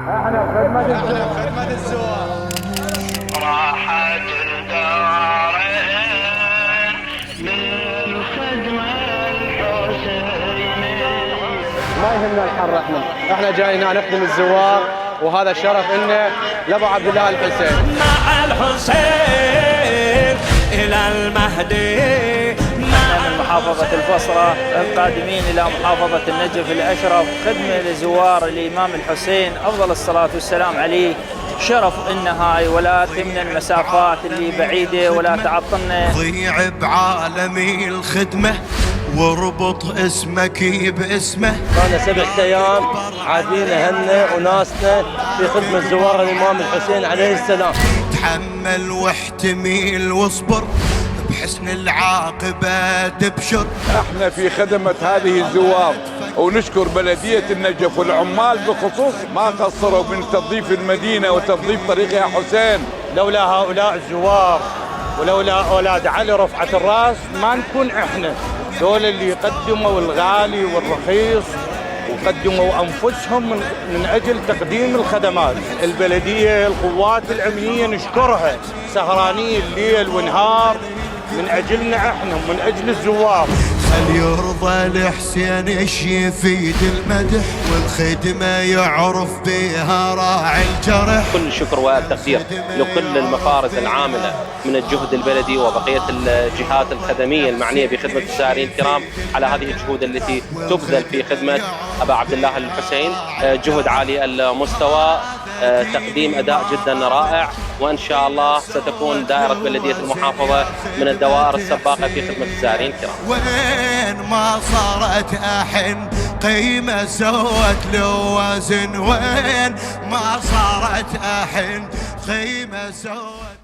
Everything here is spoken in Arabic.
احنا بخدمة الزوار. راحت الدارين للخدمة الحسينية. ما يهمنا الحر، احنا جايين نخدم الزوار، وهذا الشرف إنه لأبو عبد الله الحسين. مع الحسين إلى المهدي. من محافظة البصرة القادمين إلى محافظة النجف الأشرف خدمة لزوار الإمام الحسين أفضل الصلاة والسلام عليه. شرف إن هاي ولا تمن المسافات اللي بعيدة ولا تعطلنا. ضيع بعالمي الخدمة واربط اسمك باسمه. كان 7 أيام عادين أهلنا وناسنا في خدمة زوار الإمام الحسين عليه السلام. تحمل واحتمل واصبر بحسن العاقبة تبشر. احنا في خدمة هذه الزوار، ونشكر بلدية النجف والعمال بخصوص ما قصروا من تنظيف المدينة وتنظيف طريق يا حسين. لولا هؤلاء الزوار ولولا أولاد علي رفعة الراس ما نكون احنا. دول اللي يقدموا الغالي والرخيص وقدموا أنفسهم من أجل تقديم الخدمات. البلدية القوات الأمنية نشكرها، سهرانين الليل ونهار من أجلنا احنا ومن أجل الزوار. هل يرضى الحسين ايش يفيد المدح والخدمة يعرف بها راعي الجرح. كل الشكر والتقدير لكل المفارز العاملة من الجهد البلدي وبقية الجهات الخدمية المعنية بخدمة الزائرين الكرام على هذه الجهود التي تبذل في خدمة أبا عبد الله الحسين. جهد عالي المستوى، تقديم أداء جدا رائع، وإن شاء الله ستكون دائرة بلدية المحافظة من الدوائر السباقة في خدمة الزائرين الكرام. وين ما صارت أحن قيمة سوت لوازن، وين ما صارت أحن قيمة سوت